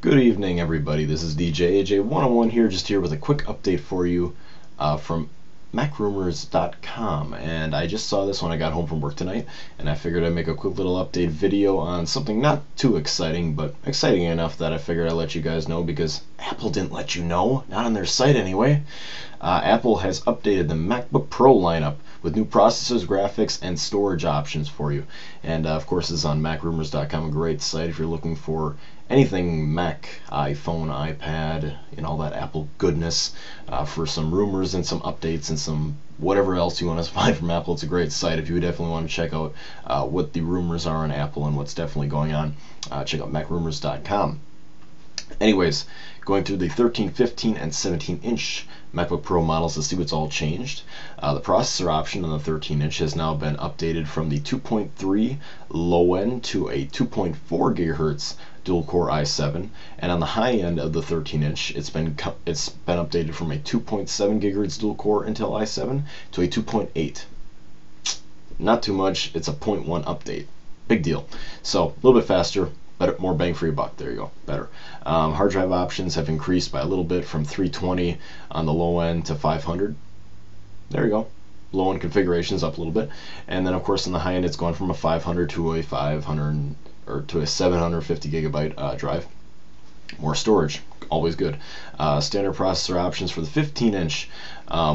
Good evening, everybody. This is DJ AJ101 here, just here with a quick update for you from MacRumors.com. And I just saw this when I got home from work tonight, and I figured I'd make a quick little update video on something not too exciting, but exciting enough that I figured I'd let you guys know, because Apple didn't let you know, not on their site anyway. Apple has updated the MacBook Pro lineup with new processors, graphics, and storage options for you. And of course, this is on MacRumors.com, a great site if you're looking for anything Mac, iPhone, iPad, and all that Apple goodness, for some rumors and some updates and some whatever else you want to find from Apple. It's a great site. If you definitely want to check out what the rumors are on Apple and what's definitely going on, check out MacRumors.com. Anyways, going through the 13, 15, and 17-inch MacBook Pro models to see what's all changed. The processor option on the 13-inch has now been updated from the 2.3 low end to a 2.4 gigahertz dual-core i7, and on the high end of the 13-inch, it's been updated from a 2.7 gigahertz dual-core Intel i7 to a 2.8. Not too much. It's a 0.1 update. Big deal. So a little bit faster. Better, more bang for your buck. There you go. Better. Hard drive options have increased by a little bit from 320 on the low end to 500. There you go. Low end configurations up a little bit, and then of course on the high end it's gone from a 500 to a 500 or to a 750 gigabyte drive. More storage, always good. Standard processor options for the 15-inch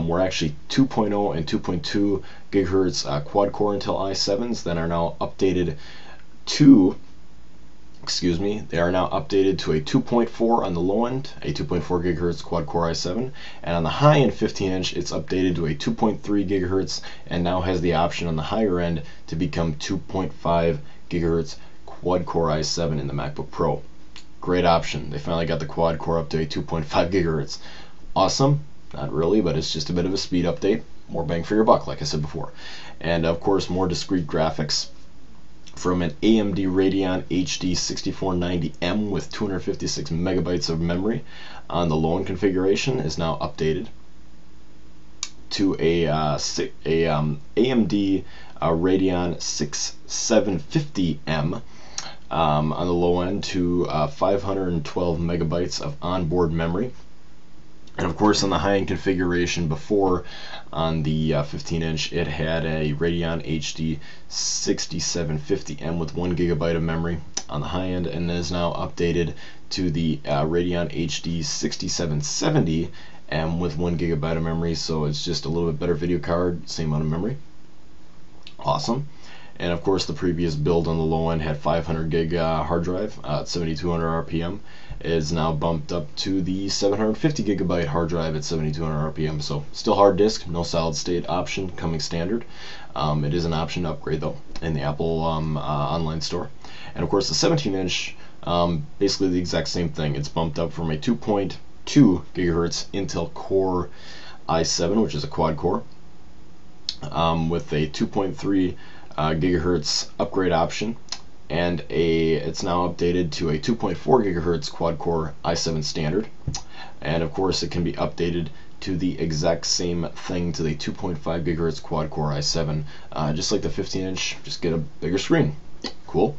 were actually 2.0 and 2.2 gigahertz quad-core Intel i7s that are now updated to. They are now updated to a 2.4 on the low end, a 2.4 gigahertz quad-core i7, and on the high end 15-inch, it's updated to a 2.3 gigahertz, and now has the option on the higher end to become 2.5 gigahertz quad-core i7 in the MacBook Pro. Great option. They finally got the quad-core up to a 2.5 gigahertz. Awesome. Not really, but it's just a bit of a speed update. More bang for your buck, like I said before. And of course, more discrete graphics from an AMD Radeon HD 6490M with 256 megabytes of memory on the low end configuration is now updated to a AMD Radeon 6750M on the low end to 512 megabytes of onboard memory. And of course, on the high-end configuration before, on the 15-inch, it had a Radeon HD 6750M with 1 gigabyte of memory on the high end, and is now updated to the Radeon HD 6770M with 1 gigabyte of memory. So it's just a little bit better video card, same amount of memory. Awesome. And of course, the previous build on the low end had 500 gig hard drive at 7200 RPM. Is now bumped up to the 750 gigabyte hard drive at 7200 RPM. So still hard disk, no solid state option coming standard. It is an option to upgrade though in the Apple online store. And of course, the 17-inch, basically the exact same thing. It's bumped up from a 2.2 gigahertz Intel Core i7, which is a quad core, with a 2.3 gigahertz upgrade option, and it's now updated to a 2.4 gigahertz quad-core i7 standard. And of course, it can be updated to the exact same thing, to the 2.5 gigahertz quad-core i7, just like the 15-inch, just get a bigger screen. Cool.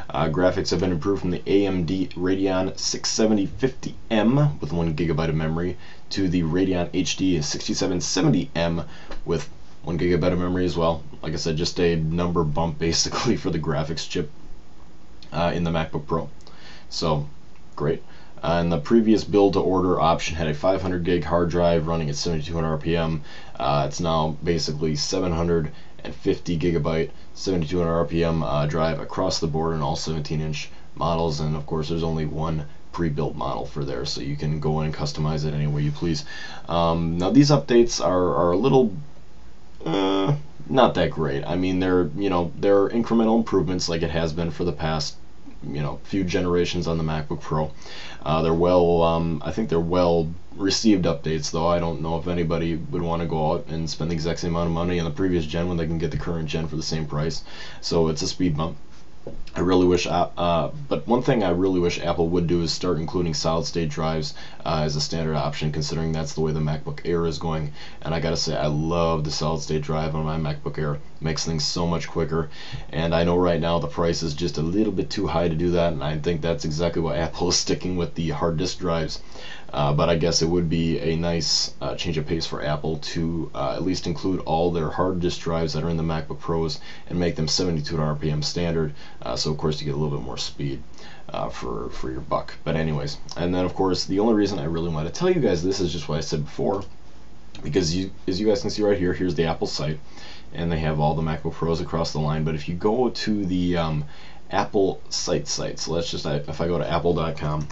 Graphics have been improved from the AMD Radeon 6750M with 1 gigabyte of memory to the Radeon HD 6770M with 1 gigabyte of memory as well. Like I said, just a number bump basically for the graphics chip in the MacBook Pro. So great. And the previous build to order option had a 500 gig hard drive running at 7200 RPM. It's now basically 750 gigabyte 7200 RPM drive across the board in all 17-inch models. And of course, there's only one pre-built model for there, so you can go in and customize it any way you please. Now these updates are a little not that great. I mean, they're incremental improvements like it has been for the past few generations on the MacBook Pro. They're I think they're well received updates, though I don't know if anybody would want to go out and spend the exact same amount of money on the previous gen when they can get the current gen for the same price. So it's a speed bump. I really wish, but one thing I really wish Apple would do is start including solid state drives as a standard option, considering that's the way the MacBook Air is going. And I gotta say, I love the solid state drive on my MacBook Air. It makes things so much quicker. And I know right now the price is just a little bit too high to do that, and I think that's exactly why Apple is sticking with the hard disk drives. But I guess it would be a nice change of pace for Apple to at least include all their hard disk drives that are in the MacBook Pros and make them 72 RPM standard. So of course you get a little bit more speed for your buck. But anyways, and then of course the only reason I really want to tell you guys this is just what I said before, because as you guys can see right here, here's the Apple site, and they have all the MacBook Pros across the line. But if you go to the Apple site, so let's just, if I go to apple.com,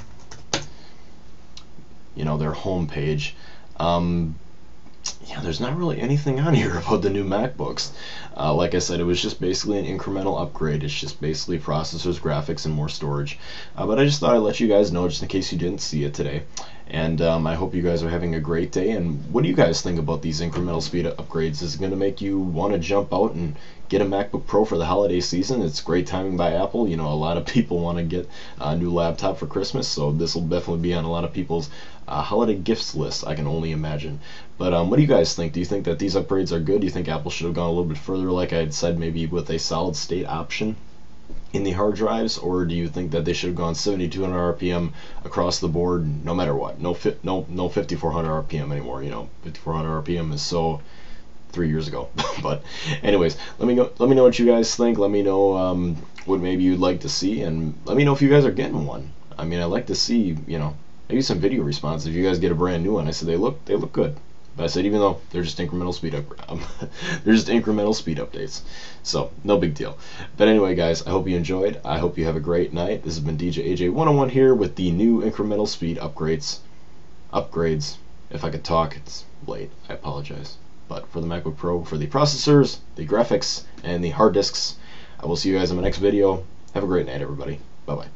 you know, their home page, yeah, there's not really anything on here about the new MacBooks. Like I said, it was just basically an incremental upgrade. It's just basically processors, graphics, and more storage. But I just thought I'd let you guys know, just in case you didn't see it today. And I hope you guys are having a great day. And what do you guys think about these incremental speed upgrades? Is it going to make you want to jump out and get a MacBook Pro for the holiday season? It's great timing by Apple. You know, a lot of people want to get a new laptop for Christmas, so this will definitely be on a lot of people's holiday gifts list, I can only imagine. But what do you guys think? Do you think that these upgrades are good? Do you think Apple should have gone a little bit further, like I had said, maybe with a solid state option in the hard drives? Or do you think that they should have gone 7200 RPM across the board, no matter what? No 5400 RPM anymore. You know, 5400 RPM is so 3 years ago. But anyways, let me know what you guys think. Let me know what maybe you'd like to see, and let me know if you guys are getting one. I mean, I'd like to see, you know, maybe some video response if you guys get a brand new one. I said they look good. But I said, even though they're just incremental speed they're just incremental speed updates, so no big deal. But anyway, guys, I hope you enjoyed. I hope you have a great night. This has been DJ AJ 101 here with the new incremental speed upgrades. If I could talk, it's late. I apologize. But for the MacBook Pro, for the processors, the graphics, and the hard disks, I will see you guys in my next video. Have a great night, everybody. Bye bye.